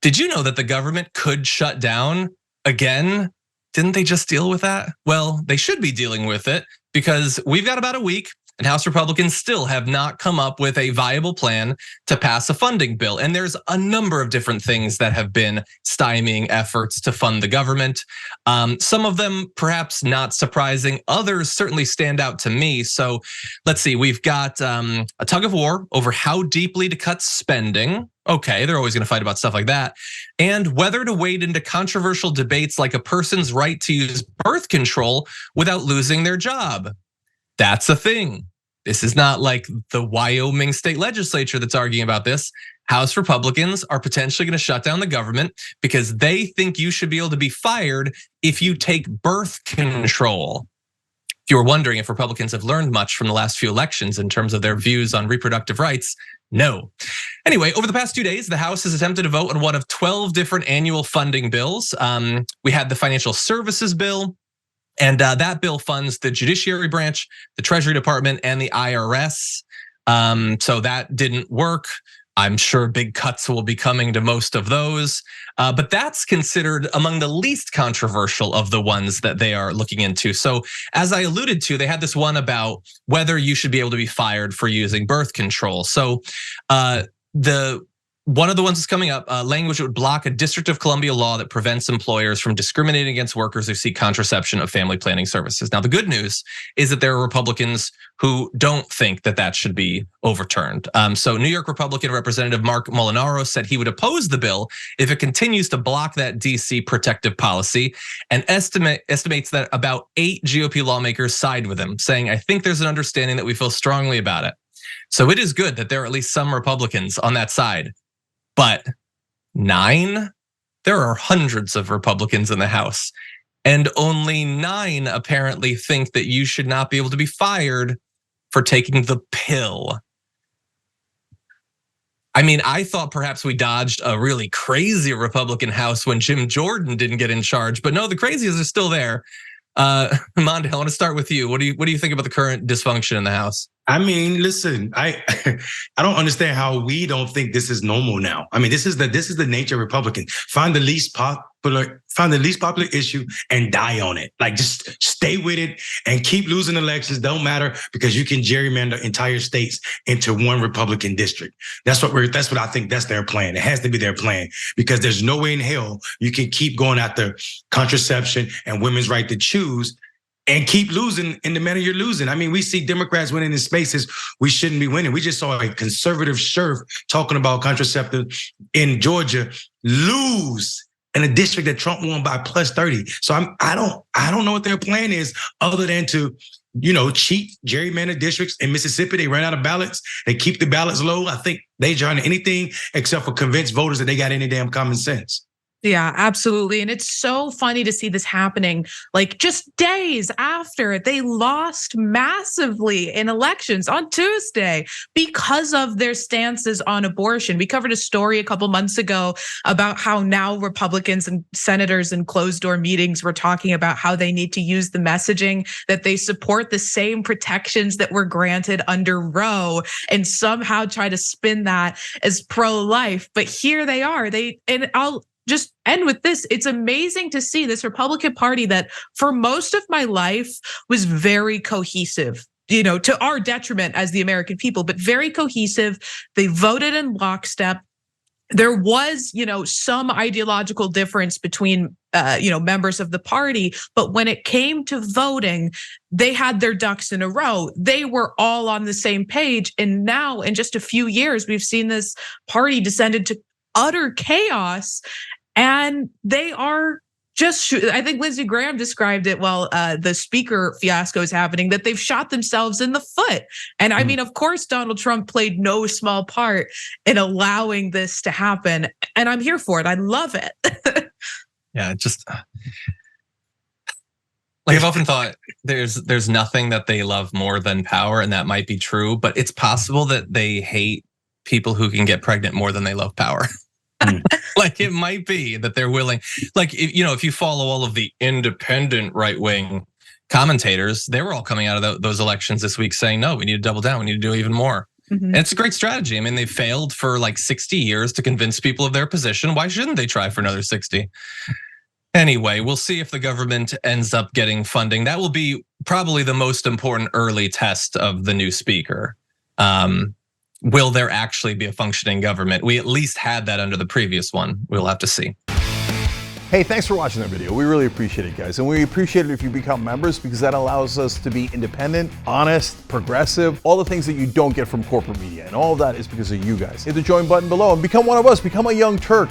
Did you know that the government could shut down again? Didn't they just deal with that? Well, they should be dealing with it because we've got about a week and House Republicans still have not come up with a viable plan to pass a funding bill. And there's a number of different things that have been stymieing efforts to fund the government. Some of them perhaps not surprising, others certainly stand out to me. So let's see, we've got a tug of war over how deeply to cut spending. Okay, they're always gonna fight about stuff like that. And whether to wade into controversial debates like a person's right to use birth control without losing their job. That's a thing. This is not like the Wyoming state legislature that's arguing about this. House Republicans are potentially gonna shut down the government because they think you should be able to be fired if you take birth control. If you were wondering if Republicans have learned much from the last few elections in terms of their views on reproductive rights, no. Anyway, over the past 2 days, the House has attempted to vote on one of 12 different annual funding bills. We had the financial services bill, and that bill funds the judiciary branch, the Treasury Department, and the IRS. So that didn't work. I'm sure big cuts will be coming to most of those, but that's considered among the least controversial of the ones that they are looking into. So as I alluded to, they had this one about whether you should be able to be fired for using birth control. So one of the ones that's coming up, language that would block a District of Columbia law that prevents employers from discriminating against workers who seek contraception of family planning services. Now, the good news is that there are Republicans who don't think that that should be overturned. So New York Republican Representative Mark Molinaro said he would oppose the bill if it continues to block that DC protective policy, and estimates that about 8 GOP lawmakers side with him, saying, I think there's an understanding that we feel strongly about it. So it is good that there are at least some Republicans on that side. But 9, there are hundreds of Republicans in the House, and only 9 apparently think that you should not be able to be fired for taking the pill. I mean, I thought perhaps we dodged a really crazy Republican House when Jim Jordan didn't get in charge, but no, the crazies are still there. Mondale, I want to start with you. What do you think about the current dysfunction in the House? I mean, listen, I don't understand how we don't think this is normal now. I mean, this is the nature of Republicans. Find the least popular issue and die on it. Like, just stay with it and keep losing elections. Don't matter, because you can gerrymander entire states into one Republican district. That's what I think that's their plan. It has to be their plan, because there's no way in hell you can keep going after contraception and women's right to choose and keep losing in the manner you're losing. I mean, we see Democrats winning in spaces we shouldn't be winning. We just saw a conservative sheriff talking about contraceptive in Georgia lose in a district that Trump won by plus 30. So I don't know what their plan is, other than to, cheat gerrymander districts. In Mississippi, they ran out of ballots. They keep the ballots low. I think they trying anything except for convince voters that they got any damn common sense. Yeah, absolutely. And it's so funny to see this happening, like just days after they lost massively in elections on Tuesday because of their stances on abortion. We covered a story a couple months ago about how now Republicans and senators in closed door meetings were talking about how they need to use the messaging that they support the same protections that were granted under Roe, and somehow try to spin that as pro-life. But here they are. And I'll just end with this. It's amazing to see this Republican Party that for most of my life was very cohesive, to our detriment as the American people, but very cohesive. They voted in lockstep. There was, some ideological difference between, members of the party, but when it came to voting, they had their ducks in a row. They were all on the same page. And now in just a few years, we've seen this party descend into utter chaos. And they are just, I think Lindsey Graham described it while the speaker fiasco is happening, that they've shot themselves in the foot. And I mean, of course, Donald Trump played no small part in allowing this to happen. And I'm here for it. I love it. Yeah, just like I've often thought there's nothing that they love more than power, and that might be true, but it's possible that they hate people who can get pregnant more than they love power. Like, it might be that they're willing, like, if you follow all of the independent right-wing commentators, they were all coming out of those elections this week saying, no, we need to double down. We need to do even more. And it's a great strategy. I mean, they failed for like 60 years to convince people of their position. Why shouldn't they try for another 60? Anyway, we'll see if the government ends up getting funding. That will be probably the most important early test of the new speaker. Will there actually be a functioning government? We at least had that under the previous one. We'll have to see. Hey, thanks for watching that video. We really appreciate it, guys. And we appreciate it if you become members, because that allows us to be independent, honest, progressive, all the things that you don't get from corporate media. And all of that is because of you guys. Hit the join button below and become one of us. Become a Young Turk.